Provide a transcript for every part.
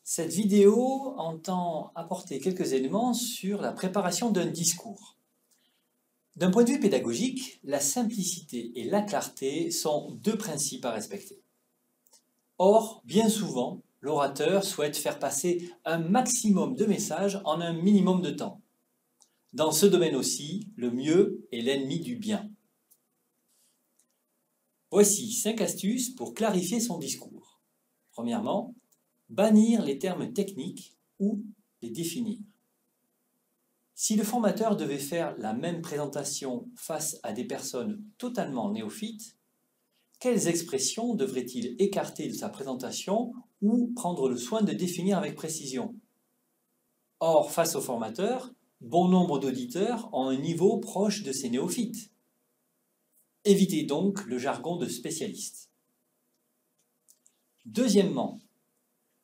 Cette vidéo entend apporter quelques éléments sur la préparation d'un discours. D'un point de vue pédagogique, la simplicité et la clarté sont deux principes à respecter. Or, bien souvent, l'orateur souhaite faire passer un maximum de messages en un minimum de temps. Dans ce domaine aussi, le mieux est l'ennemi du bien. Voici 5 astuces pour clarifier son discours. Premièrement, bannir les termes techniques ou les définir. Si le formateur devait faire la même présentation face à des personnes totalement néophytes, quelles expressions devrait-il écarter de sa présentation ou prendre le soin de définir avec précision? Or, face au formateur, bon nombre d'auditeurs ont un niveau proche de ces néophytes. Évitez donc le jargon de spécialiste. Deuxièmement,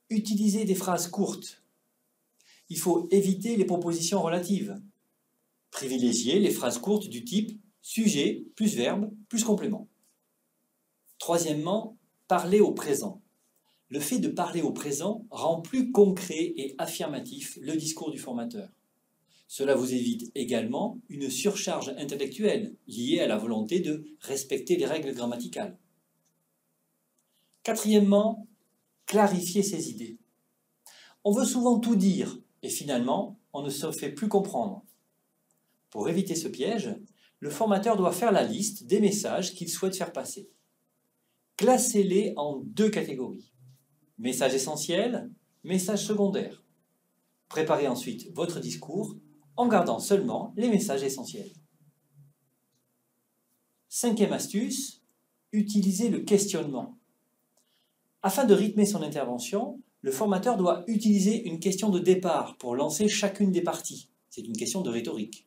utilisez des phrases courtes. Il faut éviter les propositions relatives. Privilégiez les phrases courtes du type sujet plus verbe plus complément. Troisièmement, parlez au présent. Le fait de parler au présent rend plus concret et affirmatif le discours du formateur. Cela vous évite également une surcharge intellectuelle liée à la volonté de respecter les règles grammaticales. Quatrièmement, clarifiez ses idées. On veut souvent tout dire et finalement, on ne se fait plus comprendre. Pour éviter ce piège, le formateur doit faire la liste des messages qu'il souhaite faire passer. Classez-les en deux catégories. Messages essentiels, messages secondaires. Préparez ensuite votre discours en gardant seulement les messages essentiels. Cinquième astuce, utilisez le questionnement. Afin de rythmer son intervention, le formateur doit utiliser une question de départ pour lancer chacune des parties. C'est une question de rhétorique.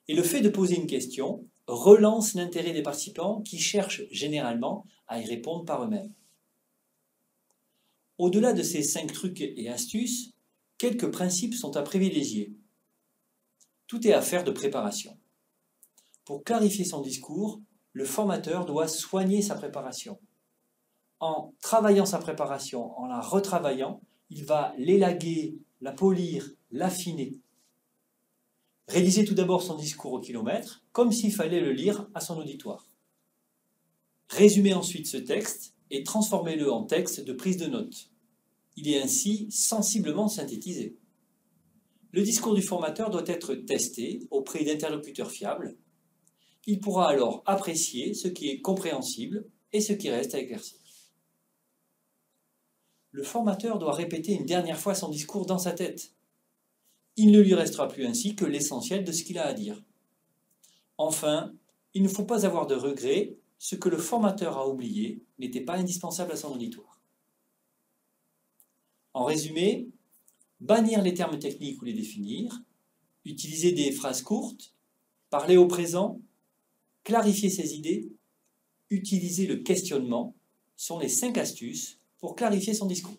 Et le fait de poser une question relance l'intérêt des participants qui cherchent généralement à y répondre par eux-mêmes. Au-delà de ces 5 trucs et astuces, quelques principes sont à privilégier. Tout est affaire de préparation. Pour clarifier son discours, le formateur doit soigner sa préparation. En travaillant sa préparation, en la retravaillant, il va l'élaguer, la polir, l'affiner. Rédigez tout d'abord son discours au kilomètre, comme s'il fallait le lire à son auditoire. Résumez ensuite ce texte et transformez-le en texte de prise de notes. Il est ainsi sensiblement synthétisé. Le discours du formateur doit être testé auprès d'interlocuteurs fiables. Il pourra alors apprécier ce qui est compréhensible et ce qui reste à éclaircir. Le formateur doit répéter une dernière fois son discours dans sa tête. Il ne lui restera plus ainsi que l'essentiel de ce qu'il a à dire. Enfin, il ne faut pas avoir de regrets, ce que le formateur a oublié n'était pas indispensable à son auditoire. En résumé, bannir les termes techniques ou les définir, utiliser des phrases courtes, parler au présent, clarifier ses idées, utiliser le questionnement sont les 5 astuces pour clarifier son discours.